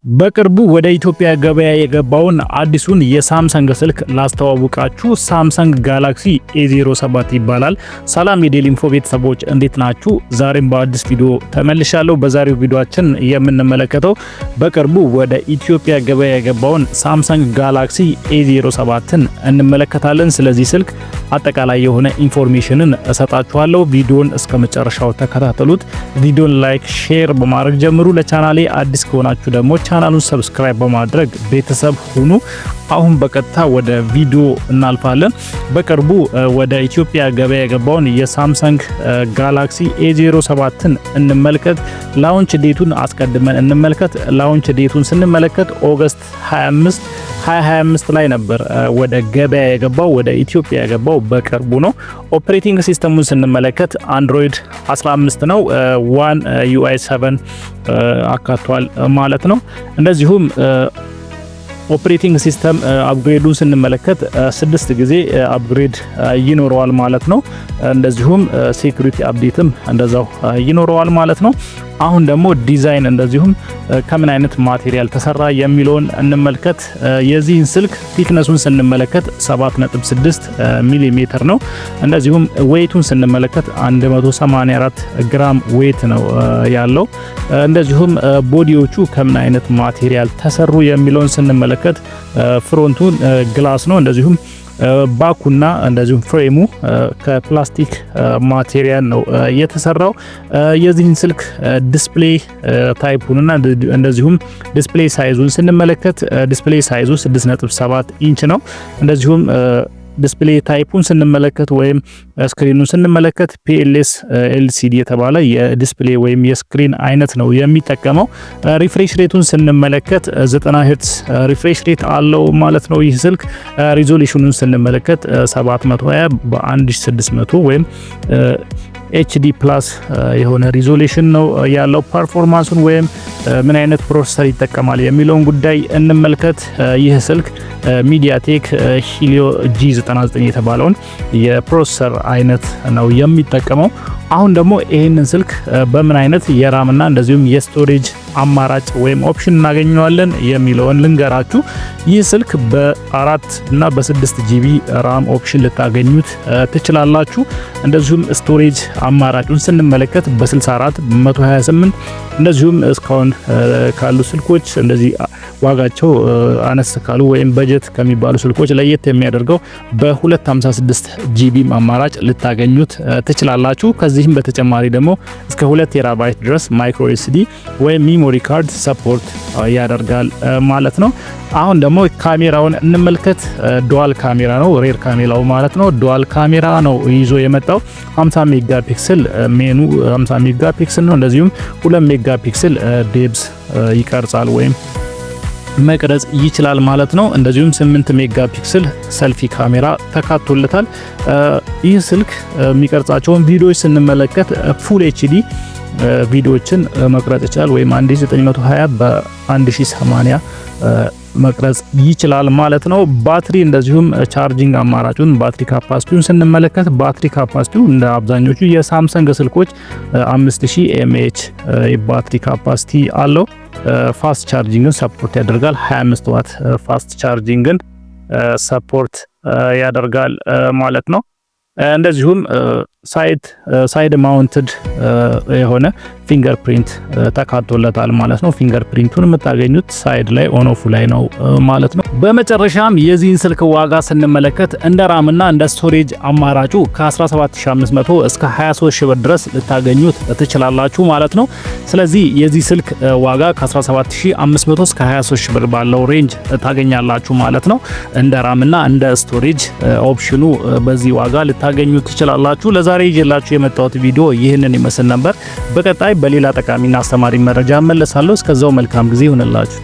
በቅርቡ ወደ ኢትዮጵያ ገበያ የገባውን አዲሱን የሳምሰንግ ስልክ ላስተዋውቃችሁ። ሳምሰንግ ጋላክሲ A07 ይባላል። ሰላም የዴሊ ኢንፎ ቤተሰቦች እንዴት ናችሁ? ዛሬም በአዲስ ቪዲዮ ተመልሻለሁ። በዛሬው ቪዲዮአችን የምንመለከተው በቅርቡ ወደ ኢትዮጵያ ገበያ የገባውን ሳምሰንግ ጋላክሲ A07ን እንመለከታለን። ስለዚህ ስልክ አጠቃላይ የሆነ ኢንፎርሜሽንን እሰጣችኋለሁ። ቪዲዮን እስከ መጨረሻው ተከታተሉት። ቪዲዮን ላይክ፣ ሼር በማድረግ ጀምሩ። ለቻናሌ አዲስ ከሆናችሁ ደግሞ ቻናሉን ሰብስክራይብ በማድረግ ቤተሰብ ሁኑ። አሁን በቀጥታ ወደ ቪዲዮ እናልፋለን። በቅርቡ ወደ ኢትዮጵያ ገበያ የገባውን የሳምሰንግ ጋላክሲ A07ን እንመልከት። ላውንች ዴቱን አስቀድመን እንመልከት። ላውንች ዴቱን ስንመለከት ኦገስት 25 2025 ላይ ነበር ወደ ገበያ የገባው፣ ወደ ኢትዮጵያ የገባው በቅርቡ ነው። ኦፕሬቲንግ ሲስተሙን ስንመለከት አንድሮይድ 15 ነው። ዋን UI 7 አካቷል ማለት ነው። እንደዚሁም ኦፕሬቲንግ ሲስተም አፕግሬዱን ስንመለከት 6 ጊዜ አፕግሬድ ይኖረዋል ማለት ነው። እንደዚሁም ሴኩሪቲ አፕዴትም እንደዛው ይኖረዋል ማለት ነው። አሁን ደግሞ ዲዛይን እንደዚሁም ከምን አይነት ማቴሪያል ተሰራ የሚለውን እንመልከት። የዚህን ስልክ ቲክነሱን ስንመለከት 7.6 ሚሜ ነው። እንደዚሁም ዌይቱን ስንመለከት 184 ግራም ዌይት ነው ያለው። እንደዚሁም ቦዲዎቹ ከምን አይነት ማቴሪያል ተሰሩ የሚለውን ስንመለከት ፍሮንቱን ግላስ ነው። እንደዚሁም ባኩና እንደዚሁም ፍሬሙ ከፕላስቲክ ማቴሪያል ነው የተሰራው። የዚህን ስልክ ዲስፕሌይ ታይፑንና እንደዚሁም ዲስፕሌይ ሳይዙን ስንመለከት ዲስፕሌይ ሳይዙ 6.7 ኢንች ነው። እንደዚሁም ዲስፕሌይ ታይፑን ስንመለከት ወይም ስክሪኑን ስንመለከት PLS LCD የተባለ የዲስፕሌይ ወይም የስክሪን አይነት ነው የሚጠቀመው። ሪፍሬሽ ሬቱን ስንመለከት 90 Hz ሪፍሬሽ ሬት አለው ማለት ነው ይህ ስልክ። ሪዞሉሽኑን ስንመለከት 720 በ1600 ወይም HD ፕላስ የሆነ ሪዞሉሽን ነው ያለው። ፐርፎርማንሱን ወይም ምን አይነት ፕሮሰሰር ይጠቀማል የሚለውን ጉዳይ እንመልከት። ይህ ስልክ ሚዲያቴክ ሂሊዮ G99 የተባለውን የፕሮሰሰር አይነት ነው የሚጠቀመው። አሁን ደግሞ ይህንን ስልክ በምን አይነት የራም እና እንደዚሁም የስቶሬጅ አማራጭ ወይም ኦፕሽን እናገኘዋለን የሚለውን ልንገራችሁ። ይህ ስልክ በ4 እና በ6 GB ራም ኦፕሽን ልታገኙት ትችላላችሁ። እንደዚሁም ስቶሬጅ አማራጩን ስንመለከት በ64 128 እንደዚሁም እስካሁን ካሉ ስልኮች እንደዚህ ዋጋቸው አነስ ካሉ ወይም በጀት ከሚባሉ ስልኮች ለየት የሚያደርገው በ256 GB አማራጭ ልታገኙት ትችላላችሁ። ከዚህም በተጨማሪ ደግሞ እስከ 2 ቴራባይት ድረስ ማይክሮ SD ወይም ሜሞሪ ካርድ ሰፖርት ያደርጋል ማለት ነው። አሁን ደግሞ ካሜራውን እንመልከት። ዱዋል ካሜራ ነው፣ ሬር ካሜራው ማለት ነው። ዱዋል ካሜራ ነው ይዞ የመጣው 50 ሜጋፒክሰል ሜኑ 50 ሜጋፒክሰል ነው። እንደዚሁም 2 ሜጋፒክሰል ዴፕዝ ይቀርጻል ወይም መቅረጽ ይችላል ማለት ነው። እንደዚሁም 8 ሜጋፒክሰል ሰልፊ ካሜራ ተካቶለታል። ይህ ስልክ የሚቀርጻቸውን ቪዲዮዎች ስንመለከት ፉል HD ቪዲዮዎችን መቅረጽ ይችላል ወይም 1920 በ1080 መቅረጽ ይችላል ማለት ነው። ባትሪ እንደዚሁም ቻርጂንግ አማራጩን ባትሪ ካፓሲቲውን ስንመለከት ባትሪ ካፓሲቲው እንደ አብዛኞቹ የሳምሰንግ ስልኮች 5000 mAh የባትሪ ካፓሲቲ አለው። ፋስት ቻርጂንግን ሰፖርት ያደርጋል። 25 ዋት ፋስት ቻርጂንግን ሰፖርት ያደርጋል ማለት ነው። እንደዚሁም ሳይድ ማውንትድ የሆነ ፊንገርፕሪንት ተካቶለታል ማለት ነው። ፊንገርፕሪንቱን የምታገኙት ሳይድ ላይ ኦን ኦፍ ላይ ነው ማለት ነው። በመጨረሻም የዚህን ስልክ ዋጋ ስንመለከት እንደ ራም እና እንደ ስቶሬጅ አማራጩ ከ17500 እስከ 23000 ብር ድረስ ልታገኙት ትችላላችሁ ማለት ነው። ስለዚህ የዚህ ስልክ ዋጋ ከ17500 እስከ 23000 ብር ባለው ሬንጅ ታገኛላችሁ ማለት ነው። እንደ ራም እና እንደ ስቶሬጅ ኦፕሽኑ በዚህ ዋጋ ልታገኙት ትችላላችሁ። ለዛሬ ይዤላችሁ የመጣሁት ቪዲዮ ይህንን ይመስል ነበር። በቀጣይ በሌላ ጠቃሚና አስተማሪ መረጃ እመለሳለሁ። እስከዛው መልካም ጊዜ ይሁንላችሁ።